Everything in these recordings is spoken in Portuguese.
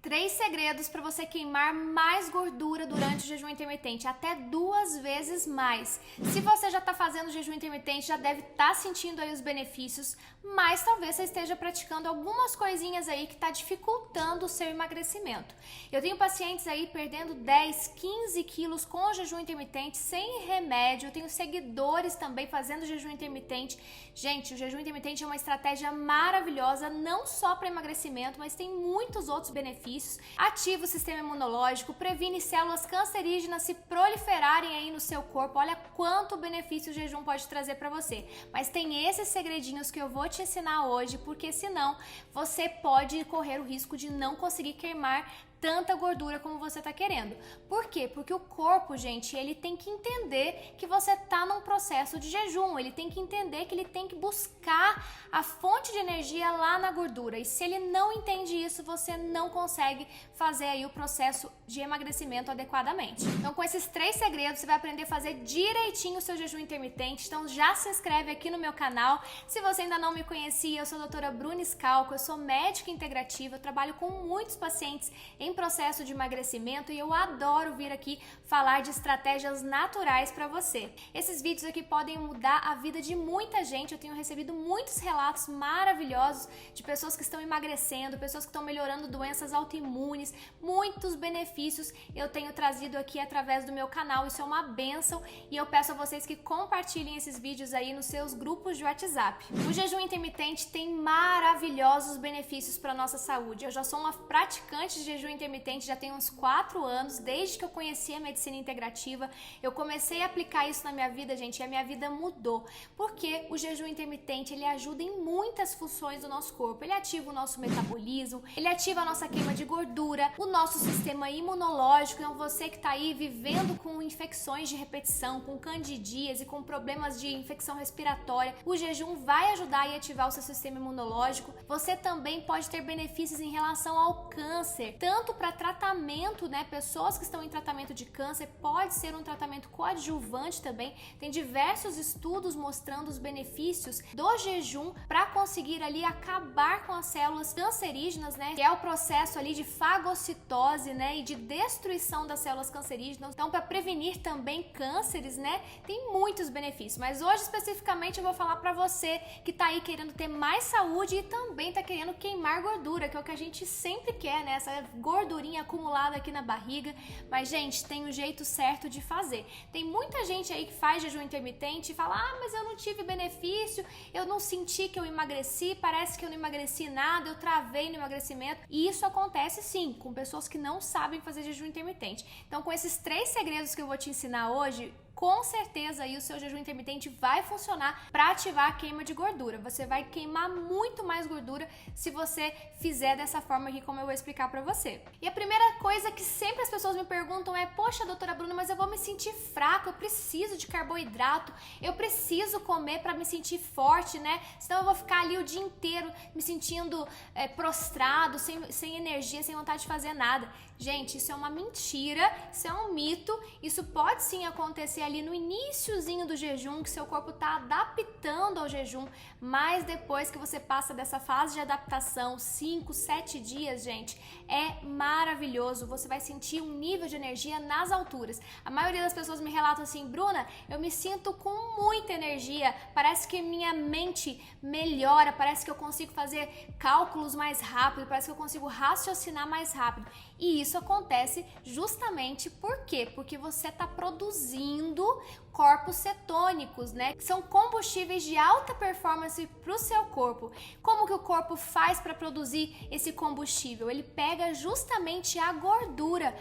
3 segredos para você queimar mais gordura durante o jejum intermitente, até 2 vezes mais. Se você já está fazendo jejum intermitente, já deve estar sentindo aí os benefícios, mas talvez você esteja praticando algumas coisinhas aí que está dificultando o seu emagrecimento. Eu tenho pacientes aí perdendo 10, 15 quilos com o jejum intermitente, sem remédio. Eu tenho seguidores também fazendo jejum intermitente. Gente, o jejum intermitente é uma estratégia maravilhosa, não só para emagrecimento, mas tem muitos outros benefícios. Ativa o sistema imunológico, previne células cancerígenas se proliferarem aí no seu corpo. Olha quanto benefício o jejum pode trazer para você. Mas tem esses segredinhos que eu vou te ensinar hoje, porque senão você pode correr o risco de não conseguir queimar tanta gordura como você tá querendo. Por quê? Porque o corpo, gente, ele tem que entender que você tá num processo de jejum, ele tem que entender que ele tem que buscar a fonte de energia lá na gordura. E se ele não entende isso, você não consegue fazer aí o processo de emagrecimento adequadamente. Então, com esses 3 segredos, você vai aprender a fazer direitinho o seu jejum intermitente. Então, já se inscreve aqui no meu canal. Se você ainda não me conhecia, eu sou a doutora Bruna Scalco, eu sou médica integrativa, eu trabalho com muitos pacientes em processo de emagrecimento e eu adoro vir aqui falar de estratégias naturais para você. Esses vídeos aqui podem mudar a vida de muita gente. Eu tenho recebido muitos relatos maravilhosos de pessoas que estão emagrecendo, pessoas que estão melhorando doenças autoimunes, muitos benefícios eu tenho trazido aqui através do meu canal. Isso é uma bênção e eu peço a vocês que compartilhem esses vídeos aí nos seus grupos de WhatsApp. O jejum intermitente tem maravilhosos benefícios para nossa saúde. Eu já sou uma praticante de jejum intermitente já tem uns 4 anos, desde que eu conheci a medicina integrativa. Eu comecei a aplicar isso na minha vida, gente, e a minha vida mudou. Porque o jejum intermitente, ele ajuda em muitas funções do nosso corpo. Ele ativa o nosso metabolismo, ele ativa a nossa queima de gordura, o nosso sistema imunológico. Então você que tá aí vivendo com infecções de repetição, com candidíase, com problemas de infecção respiratória, o jejum vai ajudar a ativar o seu sistema imunológico. Você também pode ter benefícios em relação ao câncer, tanto para tratamento, né? Pessoas que estão em tratamento de câncer, pode ser um tratamento coadjuvante também. Tem diversos estudos mostrando os benefícios do jejum para conseguir ali acabar com as células cancerígenas, né? Que é o processo ali de fagocitose, né? E de destruição das células cancerígenas. Então, para prevenir também cânceres, né? Tem muitos benefícios. Mas hoje, especificamente, eu vou falar para você que tá aí querendo ter mais saúde e também tá querendo queimar gordura, que é o que a gente sempre quer, né? Essa gordurinha acumulada aqui na barriga. Mas, gente, tem um jeito certo de fazer. Tem muita gente aí que faz jejum intermitente e fala: ah, mas eu não tive benefício, eu não senti que eu emagreci, parece que eu não emagreci nada, eu travei no emagrecimento. E isso acontece sim, com pessoas que não sabem fazer jejum intermitente. Então, com esses 3 segredos que eu vou te ensinar hoje, com certeza aí o seu jejum intermitente vai funcionar para ativar a queima de gordura. Você vai queimar muito mais gordura se você fizer dessa forma aqui como eu vou explicar para você. E a primeira coisa que sempre as pessoas me perguntam é: poxa, doutora Bruna, mas eu vou me sentir fraca, eu preciso de carboidrato, eu preciso comer para me sentir forte, né? Senão eu vou ficar ali o dia inteiro me sentindo prostrado, sem energia, sem vontade de fazer nada. Gente, isso é uma mentira, isso é um mito. Isso pode sim acontecer ali no iniciozinho do jejum, que seu corpo está adaptando ao jejum, mas depois que você passa dessa fase de adaptação, 5, 7 dias, gente, é maravilhoso. Você vai sentir um nível de energia nas alturas. A maioria das pessoas me relatam assim: Bruna, eu me sinto com muita energia, parece que minha mente melhora, parece que eu consigo fazer cálculos mais rápido, parece que eu consigo raciocinar mais rápido. E isso acontece justamente por quê? Porque você está produzindo corpos cetônicos, né? Que são combustíveis de alta performance para o seu corpo. Como que o corpo faz para produzir esse combustível? Ele pega justamente a gordura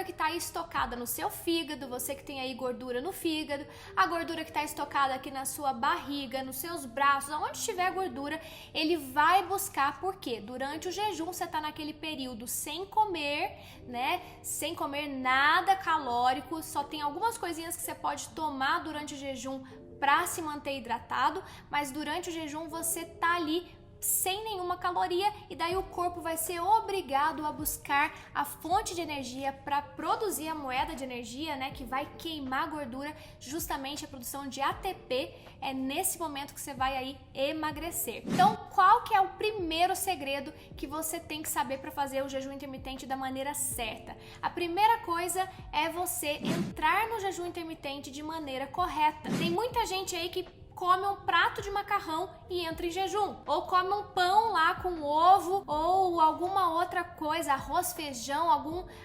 que está aí estocada no seu fígado, você que tem aí gordura no fígado, a gordura que está estocada aqui na sua barriga, nos seus braços, onde tiver gordura, ele vai buscar. Por quê? Durante o jejum você está naquele período sem comer, né? Sem comer nada calórico, só tem algumas coisinhas que você pode tomar durante o jejum para se manter hidratado, mas durante o jejum você tá ali sem nenhuma caloria e daí o corpo vai ser obrigado a buscar a fonte de energia para produzir a moeda de energia, né, que vai queimar gordura, justamente a produção de ATP. É nesse momento que você vai aí emagrecer. Então, qual que é o primeiro segredo que você tem que saber para fazer o jejum intermitente da maneira certa? A primeira coisa é você entrar no jejum intermitente de maneira correta. Tem muita gente aí que come um prato de macarrão e entra em jejum, ou come um pão lá com ovo ou alguma outra coisa, arroz, feijão,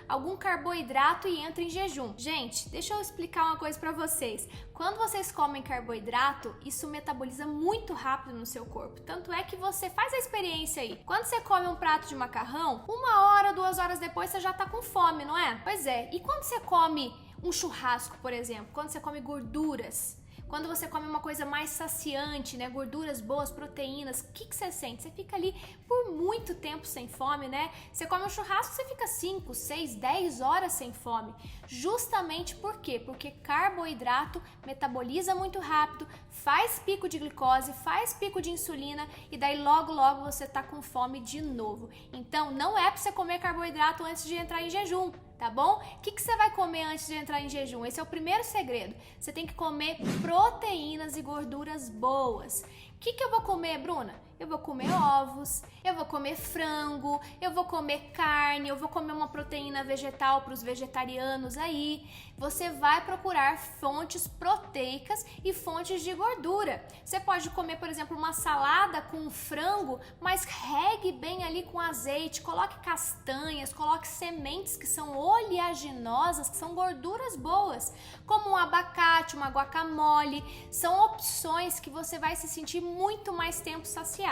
algum carboidrato e entra em jejum. Gente, deixa eu explicar uma coisa para vocês. Quando vocês comem carboidrato, isso metaboliza muito rápido no seu corpo. Tanto é que você faz a experiência aí. Quando você come um prato de macarrão, 1 hora, 2 horas depois você já tá com fome, não é? Pois é. E quando você come um churrasco, por exemplo, quando você come gorduras, quando você come uma coisa mais saciante, né? Gorduras boas, proteínas, o que você sente? Você fica ali por muito tempo sem fome, né? Você come um churrasco, você fica 5, 6, 10 horas sem fome. Justamente por quê? Porque carboidrato metaboliza muito rápido, faz pico de glicose, faz pico de insulina e daí logo você tá com fome de novo. Então não é pra você comer carboidrato antes de entrar em jejum, tá bom? O que você vai comer antes de entrar em jejum? Esse é o primeiro segredo. Você tem que comer proteínas e gorduras boas. O que eu vou comer, Bruna? Eu vou comer ovos, eu vou comer frango, eu vou comer carne, eu vou comer uma proteína vegetal para os vegetarianos aí. Você vai procurar fontes proteicas e fontes de gordura. Você pode comer, por exemplo, uma salada com frango, mas regue bem ali com azeite, coloque castanhas, coloque sementes que são oleaginosas, que são gorduras boas, como um abacate, uma guacamole. São opções que você vai se sentir muito mais tempo saciado.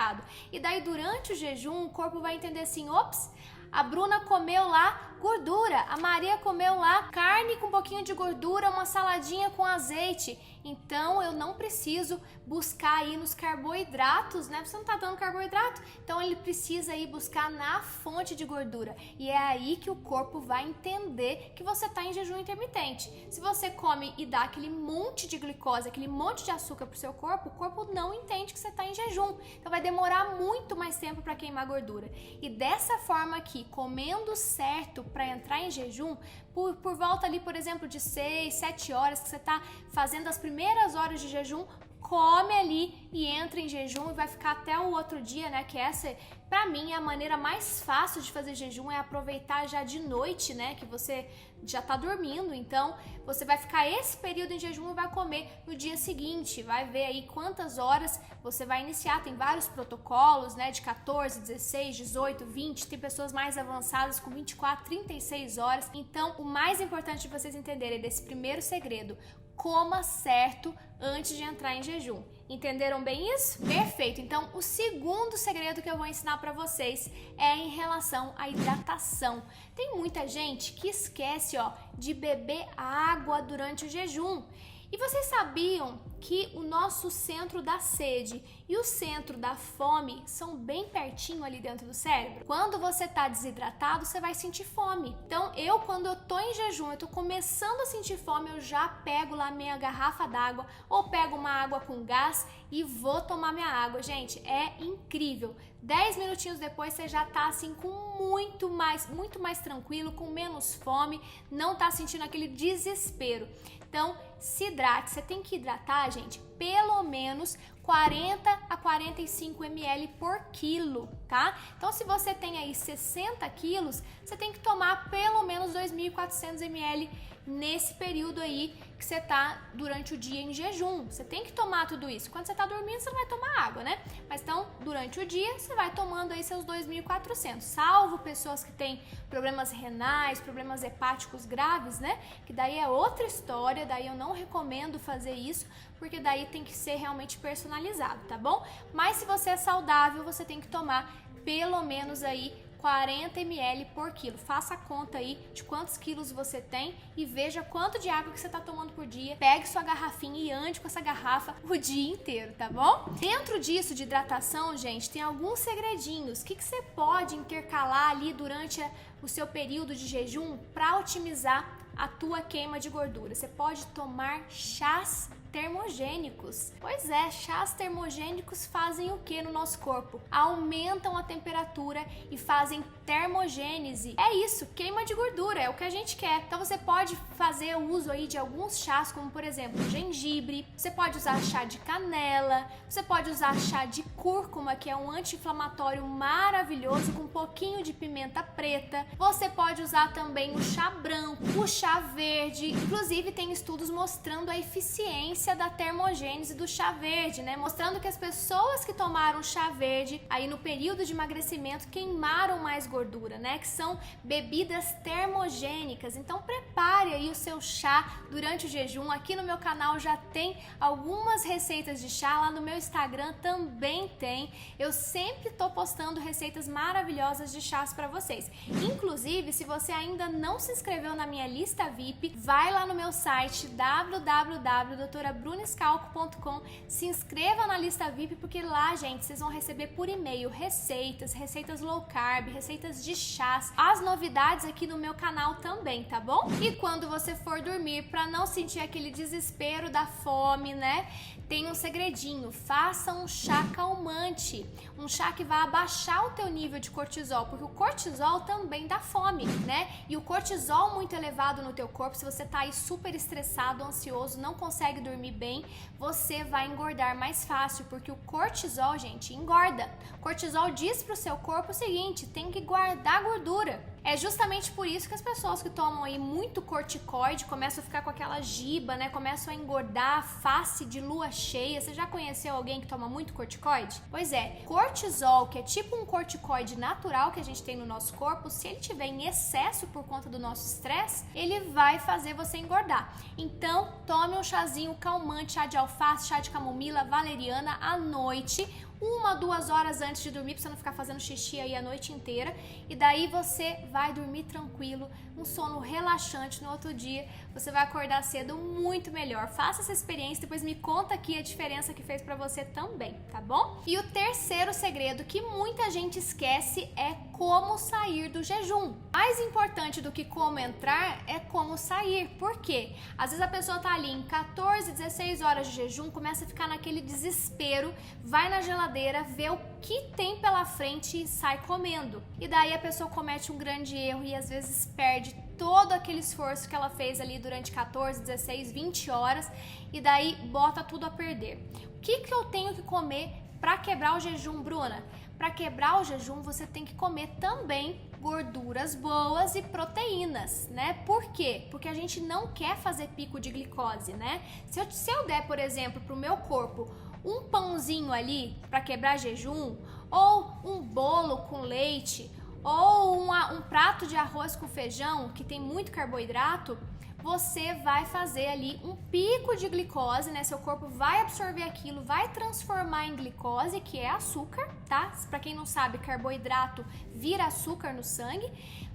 E daí durante o jejum o corpo vai entender assim, ops, a Bruna comeu lá gordura, a Maria comeu lá carne com um pouquinho de gordura, uma saladinha com azeite, então eu não preciso buscar aí nos carboidratos, né? Você não tá dando carboidrato, então ele precisa ir buscar na fonte de gordura, e é aí que o corpo vai entender que você tá em jejum intermitente. Se você come e dá aquele monte de glicose, aquele monte de açúcar pro seu corpo, o corpo não entende que você tá em jejum, então vai demorar muito mais tempo para queimar gordura. E dessa forma aqui, comendo certo para entrar em jejum, por volta ali, por exemplo, de 6, 7 horas que você tá fazendo as primeiras horas de jejum, come ali e entra em jejum e vai ficar até o outro dia, né? Que essa, pra mim, é a maneira mais fácil de fazer jejum, é aproveitar já de noite, né? Que você já tá dormindo, então você vai ficar esse período em jejum e vai comer no dia seguinte, vai ver aí quantas horas você vai iniciar. Tem vários protocolos, né? De 14, 16, 18, 20, tem pessoas mais avançadas com 24, 36 horas. Então, o mais importante de vocês entenderem desse primeiro segredo: coma certo antes de entrar em jejum. Entenderam bem isso? Perfeito! Então, o segundo segredo que eu vou ensinar para vocês é em relação à hidratação. Tem muita gente que esquece, de beber água durante o jejum. E vocês sabiam que o nosso centro da sede e o centro da fome são bem pertinho ali dentro do cérebro? Quando você tá desidratado, você vai sentir fome. Então, quando eu tô em jejum, eu tô começando a sentir fome, eu já pego lá minha garrafa d'água ou pego uma água com gás e vou tomar minha água. Gente, é incrível. 10 minutinhos depois você já tá assim com muito mais tranquilo, com menos fome, não tá sentindo aquele desespero. Então, se hidrate. Você tem que hidratar, gente, pelo menos 40 a 45 ml por quilo, tá? Então, se você tem aí 60 quilos, você tem que tomar pelo menos 2.400 ml nesse período aí que você tá durante o dia em jejum. Você tem que tomar tudo isso. Quando você tá dormindo, você não vai tomar água, né? Mas então, durante o dia, você vai tomando aí seus 2.400, salvo pessoas que têm problemas renais, problemas hepáticos graves, né? Que daí é outra história, daí eu não recomendo fazer isso, porque daí tem que ser realmente personalizado, tá bom? Mas se você é saudável, você tem que tomar pelo menos aí 40 ml por quilo. Faça a conta aí de quantos quilos você tem e veja quanto de água que você está tomando por dia. Pegue sua garrafinha e ande com essa garrafa o dia inteiro, tá bom? Dentro disso de hidratação, gente, tem alguns segredinhos. O que você pode intercalar ali durante o seu período de jejum para otimizar a tua queima de gordura? Você pode tomar chás termogênicos. Pois é, chás termogênicos fazem o que no nosso corpo? Aumentam a temperatura e fazem termogênese. É isso, queima de gordura, é o que a gente quer. Então você pode fazer uso aí de alguns chás, como por exemplo, gengibre, você pode usar chá de canela, você pode usar chá de cúrcuma, que é um anti-inflamatório maravilhoso, com um pouquinho de pimenta preta. Você pode usar também o chá branco, o chá verde. Inclusive tem estudos mostrando a eficiência da termogênese do chá verde, né? Mostrando que as pessoas que tomaram chá verde aí no período de emagrecimento queimaram mais gordura, né? Que são bebidas termogênicas. Então prepare aí o seu chá durante o jejum. Aqui no meu canal já tem algumas receitas de chá, lá no meu Instagram também tem. Eu sempre tô postando receitas maravilhosas de chás para vocês. Inclusive, se você ainda não se inscreveu na minha lista VIP, vai lá no meu site www.doutorabrunescalco.com, se inscreva na lista VIP, porque lá, gente, vocês vão receber por e-mail receitas low carb, receitas de chás, as novidades aqui no meu canal também, tá bom? E quando você for dormir, para não sentir aquele desespero da fome, né? Tem um segredinho, faça um chá calmante, um chá que vai abaixar o teu nível de cortisol, porque o cortisol também dá fome, né? E o cortisol muito elevado no teu corpo, se você tá aí super estressado, ansioso, não consegue dormir bem, você vai engordar mais fácil, porque o cortisol, gente, engorda. O cortisol diz pro seu corpo o seguinte, tem que guardar gordura. É justamente por isso que as pessoas que tomam aí muito corticoide começam a ficar com aquela giba, né? Começam a engordar, face de lua cheia. Você já conheceu alguém que toma muito corticoide? Pois é, cortisol, que é tipo um corticoide natural que a gente tem no nosso corpo, se ele tiver em excesso por conta do nosso estresse, ele vai fazer você engordar. Então, tome um chazinho calmante, chá de alface, chá de camomila, valeriana à noite, 1 ou 2 horas antes de dormir, pra você não ficar fazendo xixi aí a noite inteira, e daí você vai dormir tranquilo, um sono relaxante. No outro dia você vai acordar cedo muito melhor. Faça essa experiência, depois me conta aqui a diferença que fez pra você também, tá bom? E o terceiro segredo que muita gente esquece é como sair do jejum. Mais importante do que como entrar é como sair. Por quê? Às vezes a pessoa tá ali em 14, 16 horas de jejum, começa a ficar naquele desespero, vai na geladeira, vê o que tem pela frente e sai comendo. E daí a pessoa comete um grande erro e às vezes perde todo aquele esforço que ela fez ali durante 14, 16, 20 horas e daí bota tudo a perder. O que eu tenho que comer para quebrar o jejum, Bruna? Para quebrar o jejum, você tem que comer também gorduras boas e proteínas, né? Por quê? Porque a gente não quer fazer pico de glicose, né? Se eu der, por exemplo, para o meu corpo um pãozinho ali para quebrar jejum, ou um bolo com leite, ou um prato de arroz com feijão, que tem muito carboidrato, você vai fazer ali um pico de glicose, né? Seu corpo vai absorver aquilo, vai transformar em glicose, que é açúcar, tá? Pra quem não sabe, carboidrato vira açúcar no sangue.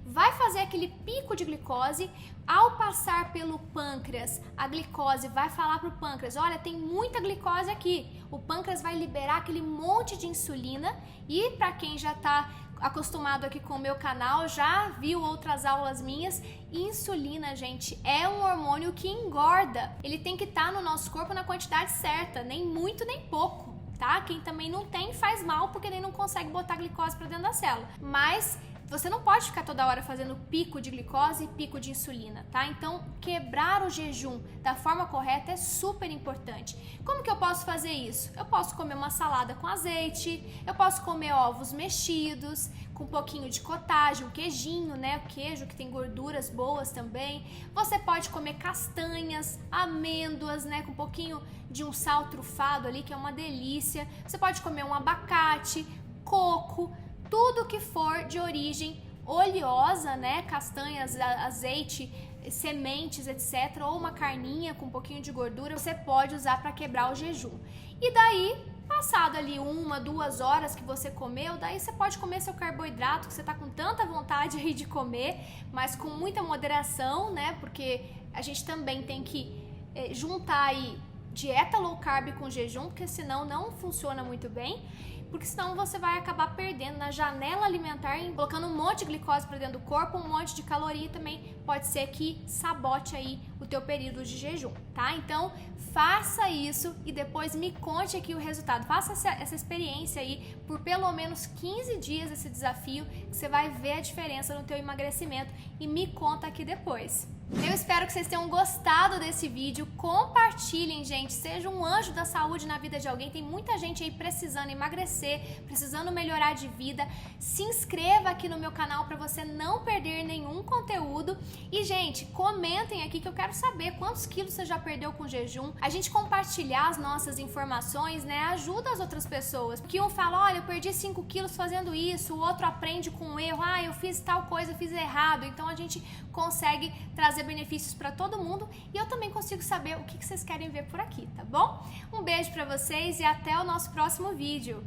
Vai fazer aquele pico de glicose. Ao passar pelo pâncreas, a glicose vai falar pro pâncreas, olha, tem muita glicose aqui. O pâncreas vai liberar aquele monte de insulina e para quem já tá acostumado aqui com o meu canal, já viu outras aulas minhas, insulina, gente, é um hormônio que engorda. Ele tem que estar no nosso corpo na quantidade certa, nem muito nem pouco, tá? Quem também não tem faz mal porque nem não consegue botar glicose para dentro da célula. Mas você não pode ficar toda hora fazendo pico de glicose e pico de insulina, tá? Então, quebrar o jejum da forma correta é super importante. Como que eu posso fazer isso? Eu posso comer uma salada com azeite, eu posso comer ovos mexidos, com um pouquinho de cottage, um queijinho, né? O queijo que tem gorduras boas também. Você pode comer castanhas, amêndoas, né? Com um pouquinho de um sal trufado ali, que é uma delícia. Você pode comer um abacate, coco, tudo que for de origem oleosa, né? Castanhas, azeite, sementes, etc. Ou uma carninha com um pouquinho de gordura, você pode usar para quebrar o jejum. E daí, passado ali 1, 2 horas que você comeu, daí você pode comer seu carboidrato, que você tá com tanta vontade aí de comer, mas com muita moderação, né? Porque a gente também tem que juntar aí dieta low carb com jejum, porque senão não funciona muito bem. porque senão você vai acabar perdendo na janela alimentar e colocando um monte de glicose para dentro do corpo, um monte de caloria também pode ser que sabote aí o teu período de jejum, tá? Então, faça isso e depois me conte aqui o resultado. Faça essa experiência aí por pelo menos 15 dias, esse desafio, que você vai ver a diferença no teu emagrecimento e me conta aqui depois. Eu espero que vocês tenham gostado desse vídeo. Compartilhem, gente. Seja um anjo da saúde na vida de alguém. Tem muita gente aí precisando emagrecer, precisando melhorar de vida. Se inscreva aqui no meu canal para você não perder nenhum conteúdo. E, gente, comentem aqui que eu quero saber quantos quilos você já perdeu com jejum. A gente compartilhar as nossas informações, né, ajuda as outras pessoas. Porque um fala, olha, eu perdi 5 quilos fazendo isso. O outro aprende com um erro. Ah, eu fiz tal coisa, eu fiz errado. Então, a gente consegue trazer benefícios para todo mundo e eu também consigo saber o que vocês querem ver por aqui, tá bom? Um beijo para vocês e até o nosso próximo vídeo.